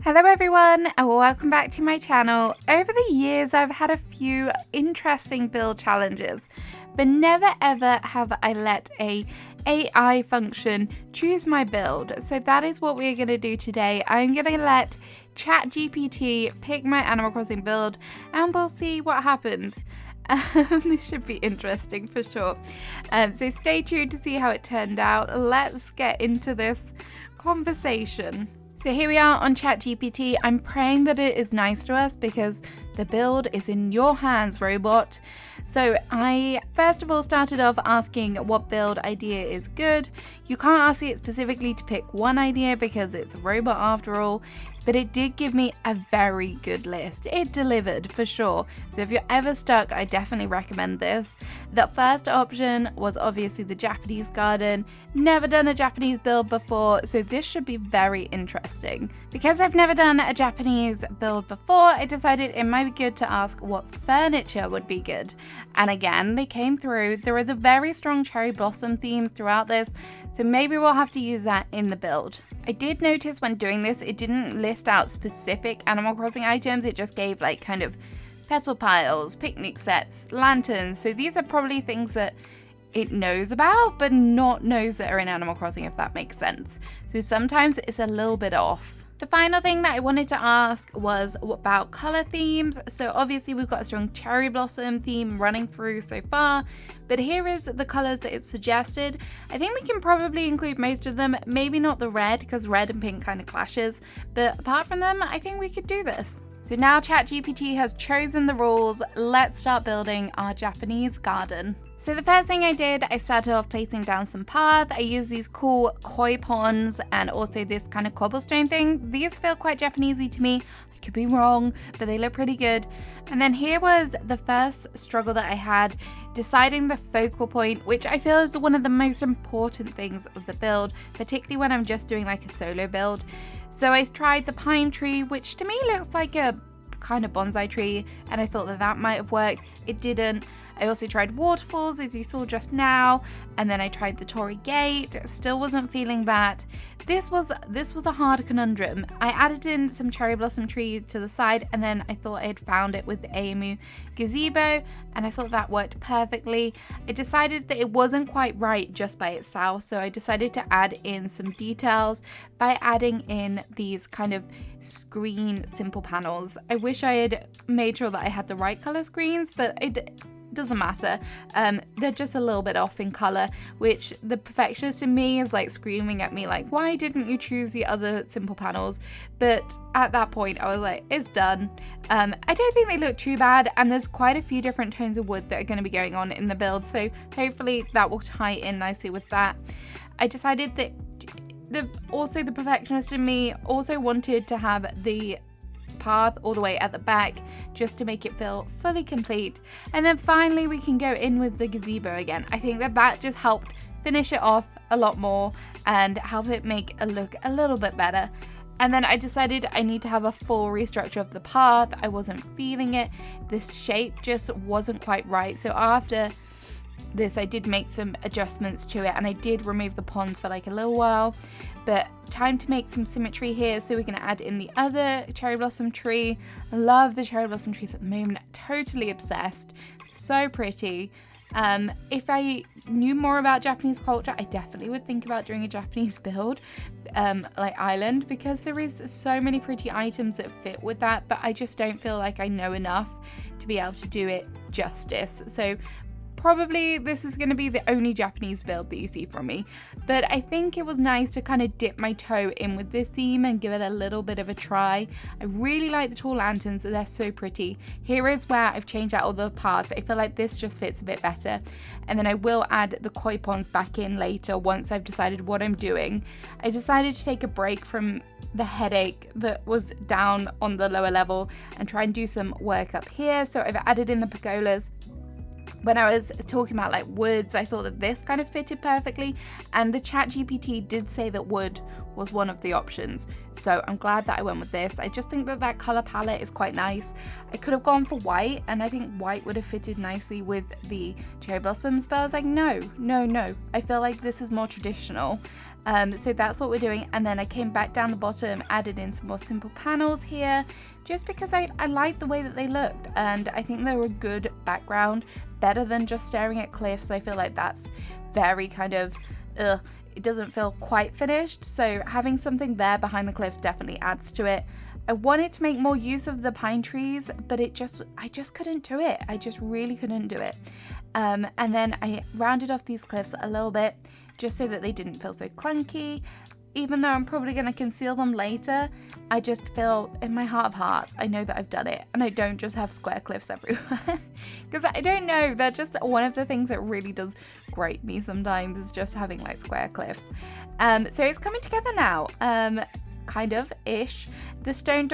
Hello everyone and welcome back to my channel. Over the years I've had a few interesting build challenges, but never ever have I let a AI function choose my build. So that is what we're going to do today. I'm going to let ChatGPT pick my Animal Crossing build and we'll see what happens. This should be interesting for sure. So stay tuned to see how it turned out. Let's get into this conversation. So here we are on ChatGPT. I'm praying that it is nice to us because the build is in your hands, robot. So I first of all started off asking what build idea is good. You can't ask it specifically to pick one idea because it's a robot after all, but it did give me a very good list. It delivered for sure. So if you're ever stuck, I definitely recommend this. The first option was obviously the Japanese garden. Never done a Japanese build before, so this should be very interesting. Because I've never done a Japanese build before, I decided it might be good to ask what furniture would be good. And again, they came through. There is a very strong cherry blossom theme throughout this, so maybe we'll have to use that in the build. I did notice when doing this, it didn't list out specific Animal Crossing items. It just gave like kind of petal piles, picnic sets, lanterns. So these are probably things that it knows about, but not knows that are in Animal Crossing, if that makes sense. So sometimes it's a little bit off. The final thing that I wanted to ask was about color themes. So obviously we've got a strong cherry blossom theme running through so far, but here is the colors that it suggested. I think we can probably include most of them, maybe not the red because red and pink kind of clashes, but apart from them, I think we could do this. So now ChatGPT has chosen the rules. Let's start building our Japanese garden. So the first thing I did, I started off placing down some path. I used these cool koi ponds and also this kind of cobblestone thing. These feel quite Japanesey to me. I could be wrong, but they look pretty good. And then here was the first struggle that I had, deciding the focal point, which I feel is one of the most important things of the build, particularly when I'm just doing like a solo build. So I tried the pine tree, which to me looks like a kind of bonsai tree, and I thought that that might have worked. It didn't. I also tried waterfalls, as you saw just now, and then I tried the Torii Gate. Still wasn't feeling that. This was a hard conundrum. I added in some cherry blossom tree to the side, and then I thought I had found it with the AMU gazebo, and I thought that worked perfectly. I decided that it wasn't quite right just by itself, so I decided to add in some details by adding in these kind of screen simple panels. I wish I had made sure that I had the right color screens, but it doesn't matter. They're just a little bit off in color, which the perfectionist in me is like screaming at me like, why didn't you choose the other simple panels? But at that point I was like, it's done. I don't think they look too bad, and there's quite a few different tones of wood that are going to be going on in the build, so hopefully that will tie in nicely with that. I decided that the perfectionist in me also wanted to have the path all the way at the back just to make it feel fully complete, and then finally we can go in with the gazebo again. I think that just helped finish it off a lot more and help it make it look a little bit better. And then I decided I need to have a full restructure of the path. I wasn't feeling it. This shape just wasn't quite right, so after this I did make some adjustments to it, and I did remove the ponds for like a little while. But time to make some symmetry here, so we're going to add in the other cherry blossom tree. I love the cherry blossom trees at the moment, totally obsessed, so pretty. If I knew more about Japanese culture, I definitely would think about doing a Japanese build, like island, because there is so many pretty items that fit with that, but I just don't feel like I know enough to be able to do it justice. So probably this is going to be the only Japanese build that you see from me, but I think it was nice to kind of dip my toe in with this theme and give it a little bit of a try. I really like the tall lanterns, they're so pretty. Here is where I've changed out all the paths. I feel like this just fits a bit better, and then I will add the koi ponds back in later once I've decided what I'm doing. I decided to take a break from the headache that was down on the lower level and try and do some work up here, so I've added in the pergolas. When I was talking about like woods, I thought that this kind of fitted perfectly, and the ChatGPT did say that wood was one of the options, so I'm glad that I went with this. I just think that color palette is quite nice. I could have gone for white, and I think white would have fitted nicely with the cherry blossoms, but I was like, no, I feel like this is more traditional. So that's what we're doing. And then I came back down the bottom, added in some more simple panels here, just because I liked the way that they looked, and I think they were a good background, better than just staring at cliffs. I feel like that's very kind of, it doesn't feel quite finished. So having something there behind the cliffs definitely adds to it. I wanted to make more use of the pine trees, but I just couldn't do it. I just really couldn't do it. And then I rounded off these cliffs a little bit, just so that they didn't feel so clunky. Even though I'm probably going to conceal them later, I just feel in my heart of hearts, I know that I've done it, and I don't just have square cliffs everywhere. Because I don't know, they're just one of the things that really does grate me sometimes, is just having like square cliffs. So it's coming together now, kind of ish. The stone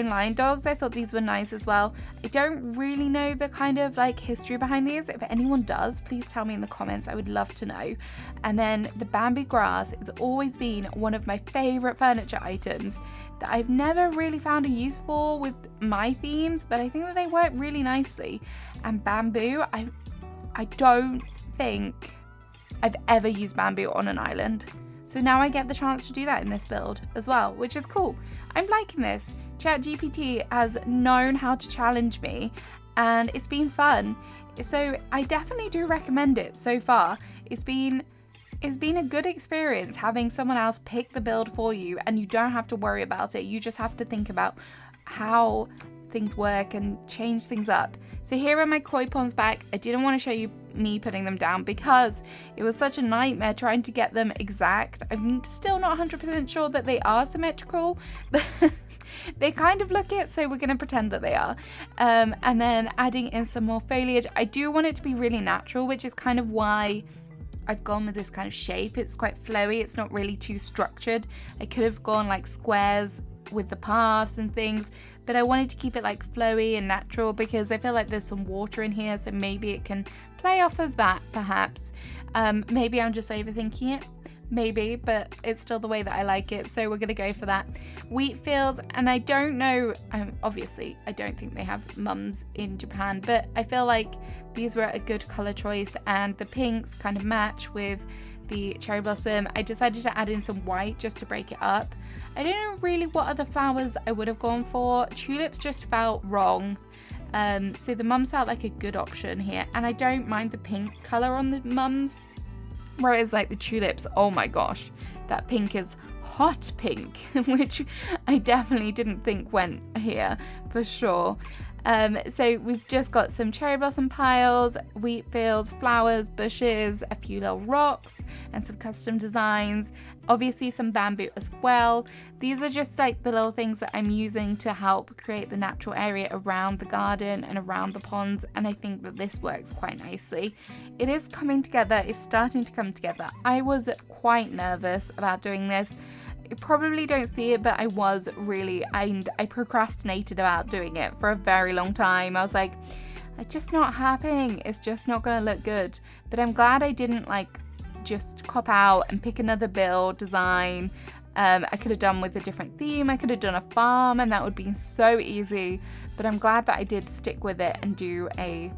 line dogs, I thought these were nice as well. I don't really know the kind of like history behind these. If anyone does, please tell me in the comments. I would love to know. And then the bamboo grass has always been one of my favorite furniture items that I've never really found a use for with my themes, but I think that they work really nicely. And bamboo, I don't think I've ever used bamboo on an island. So now I get the chance to do that in this build as well, which is cool. I'm liking this. ChatGPT has known how to challenge me, and it's been fun. So I definitely do recommend it so far. It's been a good experience having someone else pick the build for you, and you don't have to worry about it. You just have to think about how things work and change things up. So here are my koi ponds back. I didn't want to show you me putting them down because it was such a nightmare trying to get them exact. I'm still not 100% sure that they are symmetrical, but they kind of look it, so we're going to pretend that they are. And then adding in some more foliage. I do want it to be really natural, which is kind of why I've gone with this kind of shape. It's quite flowy, it's not really too structured. I could have gone like squares with the paths and things, but I wanted to keep it like flowy and natural because I feel like there's some water in here, so maybe it can play off of that perhaps. Maybe I'm just overthinking it, maybe, but it's still the way that I like it, so we're gonna go for that. Wheat fields, and I don't know, obviously I don't think they have mums in Japan, but I feel like these were a good color choice, and the pinks kind of match with the cherry blossom. I decided to add in some white just to break it up. I don't know really what other flowers I would have gone for. Tulips just felt wrong. So the mums felt like a good option here, and I don't mind the pink color on the mums, whereas like the tulips, oh my gosh, that pink is hot pink, which I definitely didn't think went here for sure. So we've just got some cherry blossom piles, wheat fields, flowers, bushes, a few little rocks, and some custom designs. Obviously some bamboo as well. These are just like the little things that I'm using to help create the natural area around the garden and around the ponds, and I think that this works quite nicely. It is coming together, it's starting to come together. I was quite nervous about doing this. You probably don't see it, but I was really, and I procrastinated about doing it for a very long time. I was like, it's just not happening, it's just not gonna look good. But I'm glad I didn't like just cop out and pick another build design. I could have done with a different theme. I could have done a farm, and that would be so easy, but I'm glad that I did stick with it and do a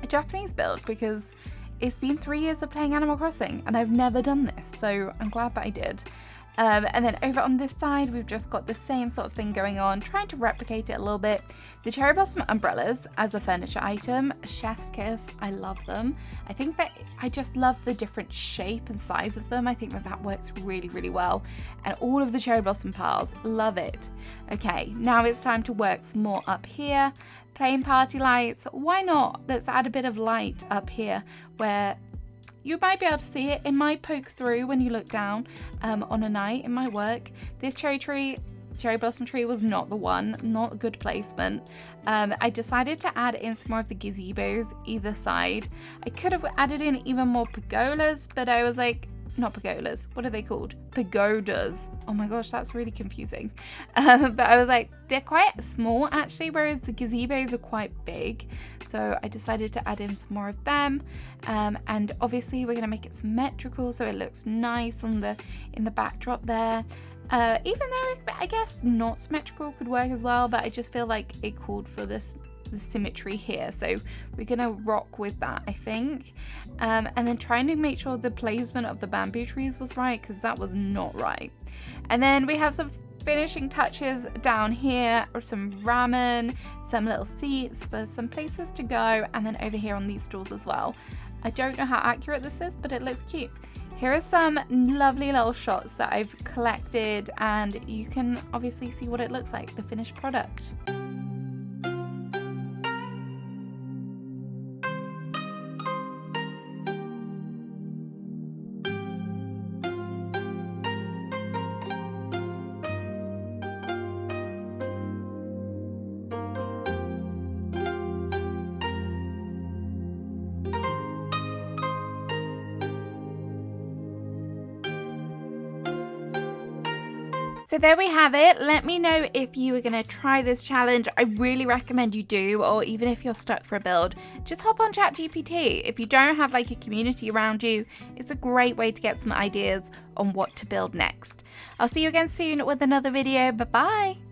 Japanese build, because it's been 3 years of playing Animal Crossing and I've never done this, so I'm glad that I did. And then over on this side, we've just got the same sort of thing going on, trying to replicate it a little bit. The cherry blossom umbrellas as a furniture item, chef's kiss, I love them. I think that I just love the different shape and size of them. I think that works really, really well. And all of the cherry blossom piles, love it. Okay, now it's time to work some more up here. Plain party lights, why not? Let's add a bit of light up here where you might be able to see it. It might poke through when you look down on a night. It might work. This cherry blossom tree was not the one, not a good placement. I decided to add in some more of the gazebos either side. I could have added in even more pergolas, but I was like, not pergolas, what are they called? Pagodas. Oh my gosh, that's really confusing. But I was like, they're quite small actually, whereas the gazebos are quite big. So I decided to add in some more of them. And obviously we're gonna make it symmetrical so it looks nice in the backdrop there. Even though I guess not symmetrical could work as well, but I just feel like it called for this the symmetry here, so we're gonna rock with that, I think. And then trying to make sure the placement of the bamboo trees was right, because that was not right. And then we have some finishing touches down here, or some ramen, some little seats for some places to go, and then over here on these stools as well. I don't know how accurate this is, but it looks cute. Here are some lovely little shots that I've collected, and you can obviously see what it looks like, the finished product. So there we have it. Let me know if you are going to try this challenge. I really recommend you do, or even if you're stuck for a build, just hop on ChatGPT. If you don't have like a community around you, it's a great way to get some ideas on what to build next. I'll see you again soon with another video. Bye bye.